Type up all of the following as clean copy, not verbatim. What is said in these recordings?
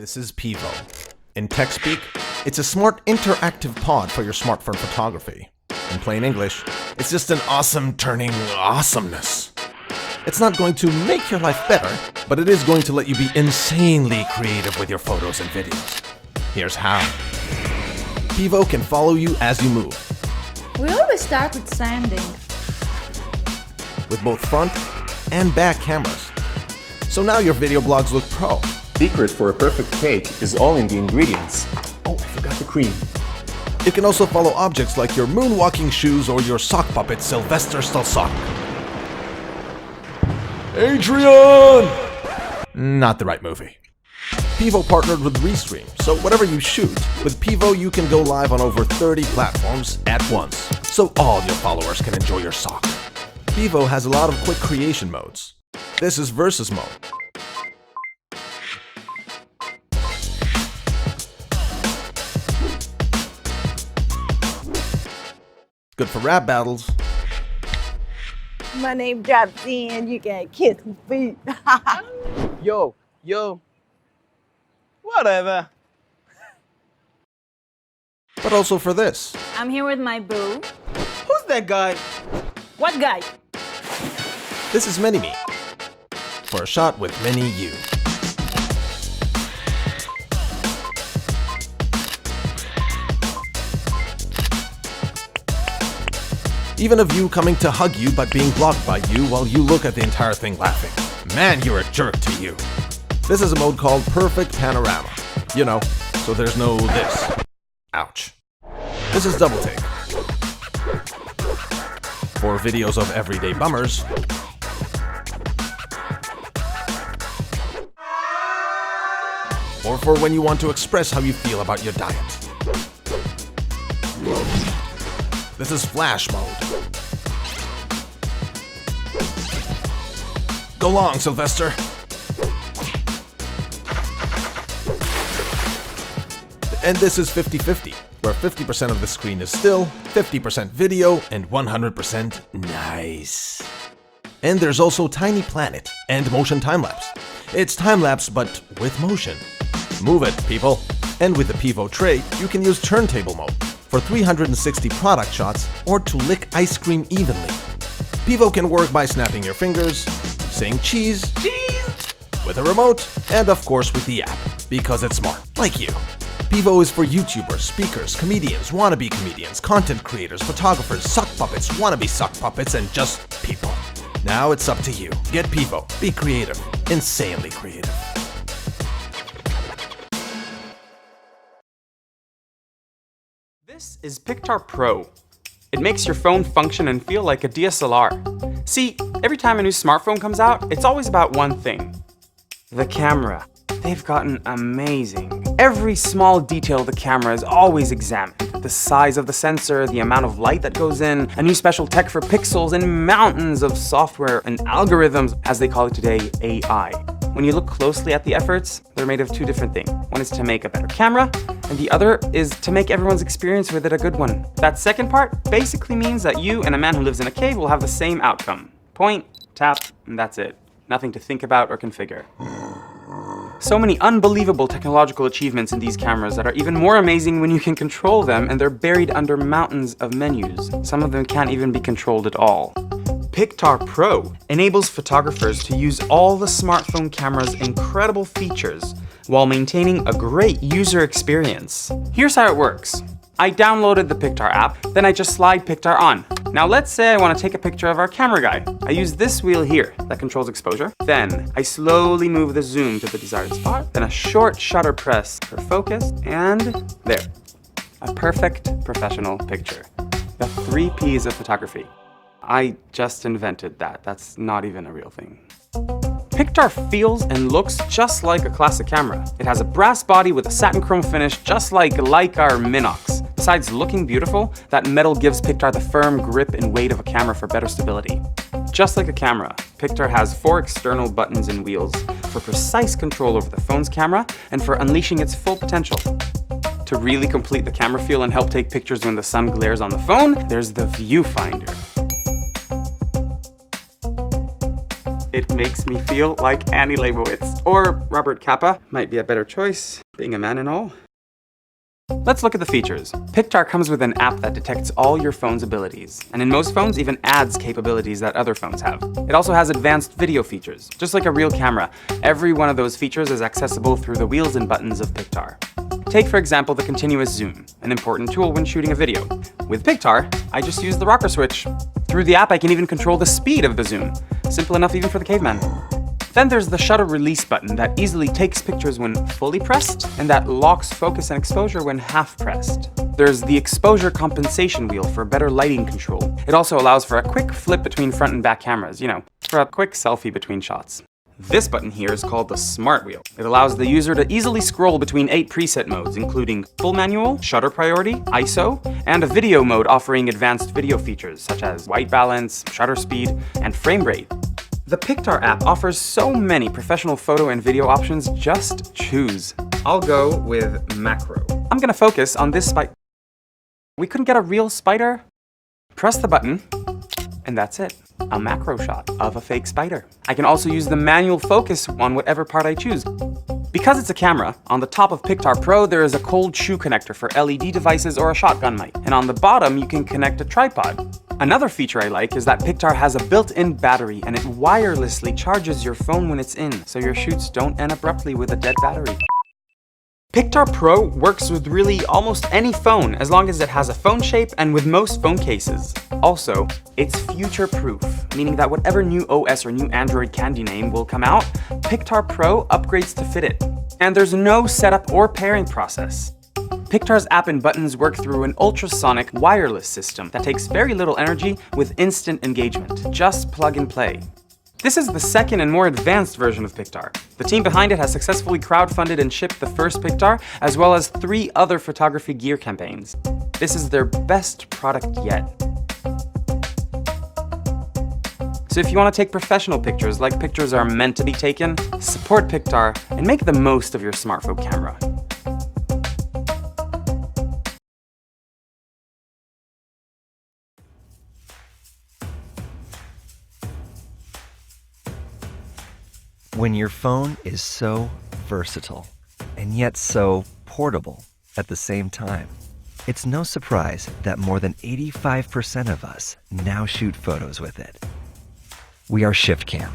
This is Pivo. In tech speak, it's a smart interactive pod for your smartphone photography. In plain English, it's just an awesome turning awesomeness. It's not going to make your life better, but it is going to let you be insanely creative with your photos and videos. Here's how. Pivo can follow you as you move. We always start with sanding. With both front and back cameras. So now your video blogs look pro. Secret for a perfect cake is all in the ingredients. Oh, I forgot the cream. It can also follow objects like your moonwalking shoes or your sock puppet Sylvester Stalsock. Adrian! Not the right movie. Pivo partnered with Restream, so whatever you shoot, with Pivo you can go live on over 30 platforms at once, so all your followers can enjoy your sock. Pivo has a lot of quick creation modes. This is Versus mode. Good for rap battles. My name drops in, you can kiss my feet. Yo, whatever. But also for this. I'm here with my boo. Who's that guy? What guy? This is ManyMe. For a shot with many you. Even a view coming to hug you but being blocked by you while you look at the entire thing laughing. Man, you're a jerk to you. This is a mode called Perfect Panorama. You know, so there's no this. Ouch. This is Double Take. For videos of everyday bummers. Or for when you want to express how you feel about your diet. This is Flash mode. Go long, Sylvester. And this is 50-50, where 50% of the screen is still, 50% video, and 100% nice. And there's also Tiny Planet and Motion Time-Lapse. It's time-lapse, but with motion. Move it, people. And with the Pivo tray, you can use turntable mode for 360 product shots or to lick ice cream evenly. Pivo can work by snapping your fingers, saying cheese, with a remote, and of course with the app, because it's smart, like you. Pivo is for YouTubers, speakers, comedians, wannabe comedians, content creators, photographers, sock puppets, wannabe sock puppets, and just people. Now it's up to you. Get Pivo. Be creative. Insanely creative. This is Pictar Pro. It makes your phone function and feel like a DSLR. See, every time a new smartphone comes out, it's always about one thing. The camera. They've gotten amazing. Every small detail of the camera is always examined. The size of the sensor, the amount of light that goes in, a new special tech for pixels, and mountains of software and algorithms, as they call it today, AI. When you look closely at the efforts, they're made of two different things. One is to make a better camera, and the other is to make everyone's experience with it a good one. That second part basically means that you and a man who lives in a cave will have the same outcome. Point, tap, and that's it. Nothing to think about or configure. So many unbelievable technological achievements in these cameras that are even more amazing when you can control them, and they're buried under mountains of menus. Some of them can't even be controlled at all. Pictar Pro enables photographers to use all the smartphone camera's incredible features while maintaining a great user experience. Here's how it works. I downloaded the Pictar app, then I just slide Pictar on. Now let's say I want to take a picture of our camera guy. I use this wheel here that controls exposure. Then I slowly move the zoom to the desired spot, then a short shutter press for focus, and there. A perfect professional picture. The 3 Ps of photography. I just invented that. That's not even a real thing. Pictar feels and looks just like a classic camera. It has a brass body with a satin chrome finish just like Leica or Minox. Besides looking beautiful, that metal gives Pictar the firm grip and weight of a camera for better stability. Just like a camera, Pictar has 4 external buttons and wheels for precise control over the phone's camera and for unleashing its full potential. To really complete the camera feel and help take pictures when the sun glares on the phone, there's the viewfinder. It makes me feel like Annie Leibovitz. Or Robert Capa might be a better choice, being a man and all. Let's look at the features. Pictar comes with an app that detects all your phone's abilities, and in most phones even adds capabilities that other phones have. It also has advanced video features, just like a real camera. Every one of those features is accessible through the wheels and buttons of Pictar. Take, for example, the continuous zoom, an important tool when shooting a video. With Pictar, I just use the rocker switch. Through the app, I can even control the speed of the zoom. Simple enough even for the caveman. Then there's the shutter release button that easily takes pictures when fully pressed, and that locks focus and exposure when half pressed. There's the exposure compensation wheel for better lighting control. It also allows for a quick flip between front and back cameras, for a quick selfie between shots. This button here is called the Smart Wheel. It allows the user to easily scroll between 8 preset modes, including full manual, shutter priority, ISO, and a video mode offering advanced video features such as white balance, shutter speed, and frame rate. The Pictar app offers so many professional photo and video options, just choose. I'll go with macro. I'm gonna focus on this spider. We couldn't get a real spider? Press the button, and that's it. A macro shot of a fake spider. I can also use the manual focus on whatever part I choose. Because it's a camera, on the top of Pictar Pro there is a cold shoe connector for LED devices or a shotgun mic, and on the bottom you can connect a tripod. Another feature I like is that Pictar has a built-in battery and it wirelessly charges your phone when it's in, so your shoots don't end abruptly with a dead battery. Pictar Pro works with really almost any phone as long as it has a phone shape and with most phone cases. Also, it's future-proof, meaning that whatever new OS or new Android candy name will come out, Pictar Pro upgrades to fit it. And there's no setup or pairing process. Pictar's app and buttons work through an ultrasonic wireless system that takes very little energy with instant engagement. Just plug and play. This is the second and more advanced version of Pictar. The team behind it has successfully crowdfunded and shipped the first Pictar, as well as 3 other photography gear campaigns. This is their best product yet. So if you want to take professional pictures like pictures are meant to be taken, support Pictar and make the most of your smartphone camera. When your phone is so versatile and yet so portable at the same time, it's no surprise that more than 85% of us now shoot photos with it. We are ShiftCam.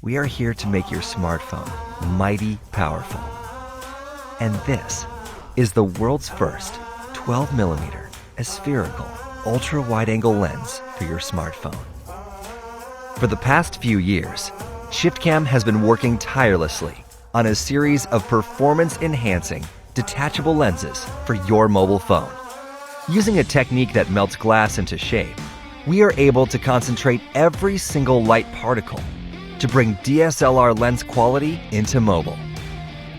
We are here to make your smartphone mighty powerful. And this is the world's first 12mm Aspherical ultra-wide-angle lens for your smartphone. For the past few years, ShiftCam has been working tirelessly on a series of performance-enhancing, detachable lenses for your mobile phone. Using a technique that melts glass into shape, we are able to concentrate every single light particle to bring DSLR lens quality into mobile.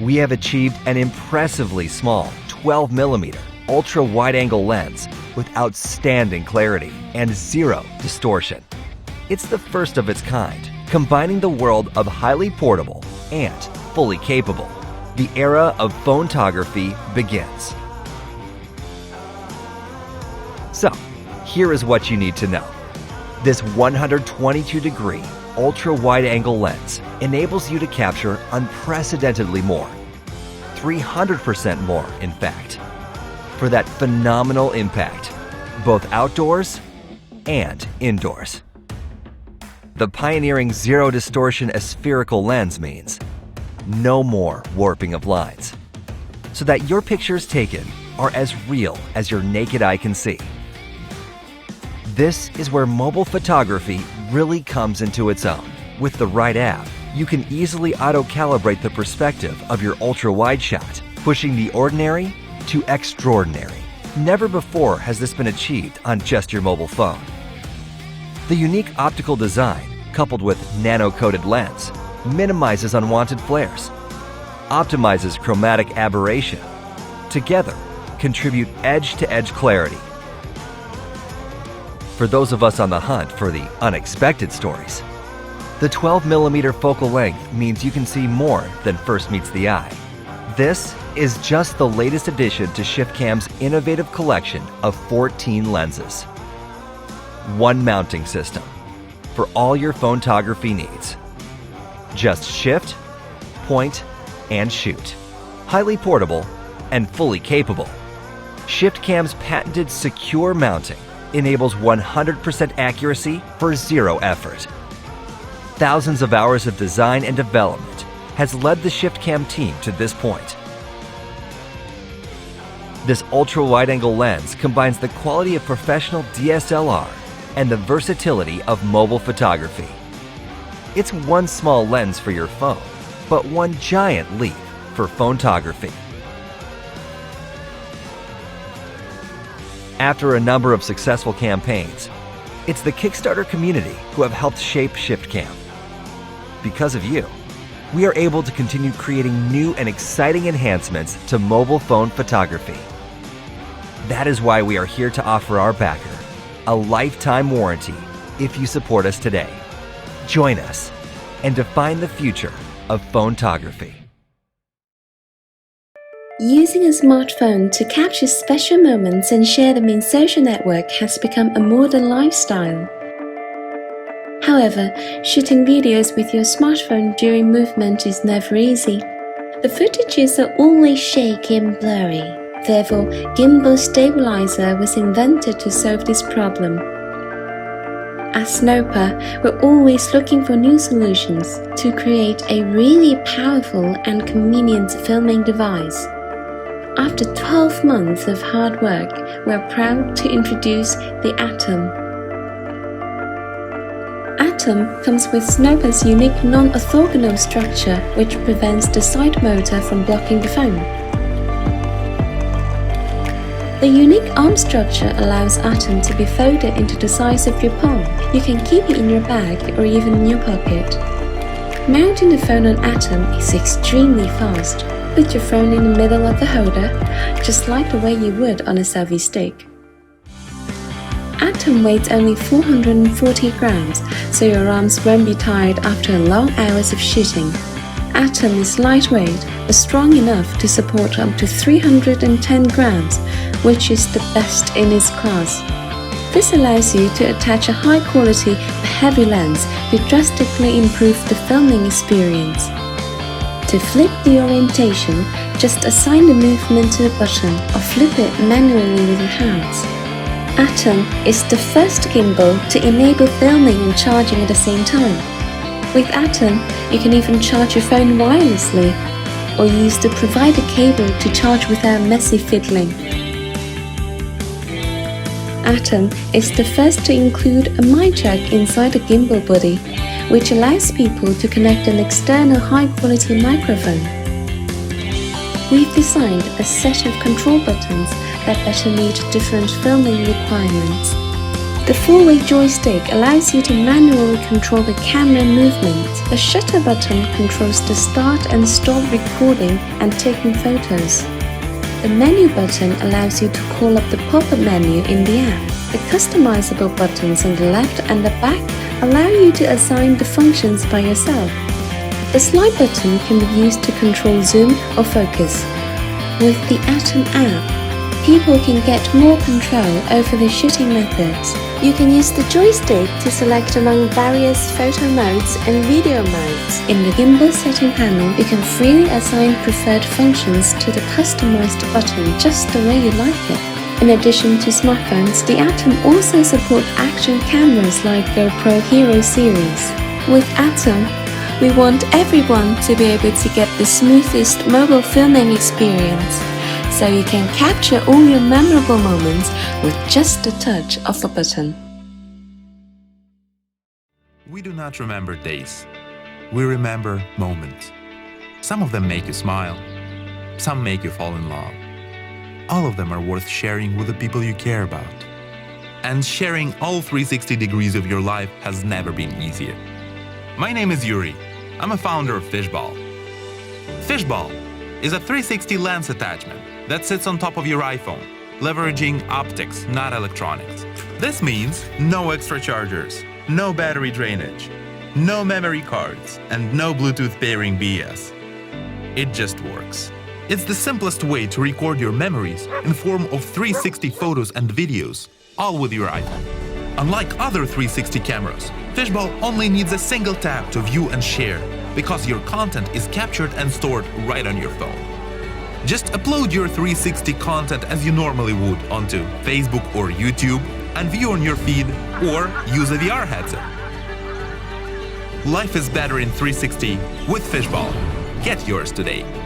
We have achieved an impressively small 12mm ultra-wide-angle lens with outstanding clarity and zero distortion. It's the first of its kind, combining the world of highly portable and fully capable. The era of photography begins. So, here is what you need to know. This 122-degree ultra-wide-angle lens enables you to capture unprecedentedly more, 300% more in fact, for that phenomenal impact, both outdoors and indoors. The pioneering zero distortion aspherical lens means no more warping of lines, so that your pictures taken are as real as your naked eye can see. This is where mobile photography really comes into its own. With the right app, you can easily auto-calibrate the perspective of your ultra-wide shot, pushing the ordinary to extraordinary. Never before has this been achieved on just your mobile phone. The unique optical design, coupled with nano-coated lens, minimizes unwanted flares, optimizes chromatic aberration, together contribute edge-to-edge clarity. For those of us on the hunt for the unexpected stories, the 12mm focal length means you can see more than first meets the eye. This is just the latest addition to ShiftCam's innovative collection of 14 lenses. One mounting system for all your photography needs. Just shift, point, and shoot. Highly portable and fully capable. ShiftCam's patented secure mounting enables 100% accuracy for zero effort. Thousands of hours of design and development has led the ShiftCam team to this point. This ultra-wide-angle lens combines the quality of professional DSLR and the versatility of mobile photography. It's one small lens for your phone, but one giant leap for photography. After a number of successful campaigns, it's the Kickstarter community who have helped shape ShiftCam. Because of you, we are able to continue creating new and exciting enhancements to mobile phone photography. That is why we are here to offer our backer a lifetime warranty if you support us today. Join us and define the future of photography. Using a smartphone to capture special moments and share them in social network has become a modern lifestyle. However, shooting videos with your smartphone during movement is never easy. The footages are always shaky and blurry. Therefore, gimbal stabilizer was invented to solve this problem. At Snoper, we're always looking for new solutions to create a really powerful and convenient filming device. After 12 months of hard work, we're proud to introduce the Atom. Atom comes with Snoper's unique non-orthogonal structure, which prevents the side motor from blocking the phone. The unique arm structure allows Atom to be folded into the size of your palm. You can keep it in your bag or even in your pocket. Mounting the phone on Atom is extremely fast. Put your phone in the middle of the holder, just like the way you would on a selfie stick. Atom weighs only 440 grams, so your arms won't be tired after long hours of shooting. Atom is lightweight, but strong enough to support up to 310 grams, which is the best in its class. This allows you to attach a high-quality but heavy lens to drastically improve the filming experience. To flip the orientation, just assign the movement to the button or flip it manually with your hands. Atom is the first gimbal to enable filming and charging at the same time. With Atom, you can even charge your phone wirelessly or use the provided cable to charge without messy fiddling. Atom is the first to include a mic jack inside the gimbal body, which allows people to connect an external high-quality microphone. We've designed a set of control buttons that better meet different filming requirements. The four-way joystick allows you to manually control the camera movement. The shutter button controls the start and stop recording and taking photos. The menu button allows you to call up the pop-up menu in the app. The customizable buttons on the left and the back allow you to assign the functions by yourself. The slide button can be used to control zoom or focus. With the Atom app, people can get more control over the shooting methods. You can use the joystick to select among various photo modes and video modes. In the gimbal setting panel, you can freely assign preferred functions to the customized button just the way you like it. In addition to smartphones, the Atom also supports action cameras like GoPro Hero series. With Atom, we want everyone to be able to get the smoothest mobile filming experience, so you can capture all your memorable moments with just a touch of a button. We do not remember days. We remember moments. Some of them make you smile. Some make you fall in love. All of them are worth sharing with the people you care about. And sharing all 360 degrees of your life has never been easier. My name is Yuri. I'm a founder of Fishball. Fishball is a 360 lens attachment that sits on top of your iPhone, leveraging optics, not electronics. This means no extra chargers, no battery drainage, no memory cards, and no Bluetooth pairing BS. It just works. It's the simplest way to record your memories in form of 360 photos and videos, all with your iPhone. Unlike other 360 cameras, Fishball only needs a single tap to view and share, because your content is captured and stored right on your phone. Just upload your 360 content as you normally would onto Facebook or YouTube and view on your feed or use a VR headset. Life is better in 360 with Fishbowl. Get yours today.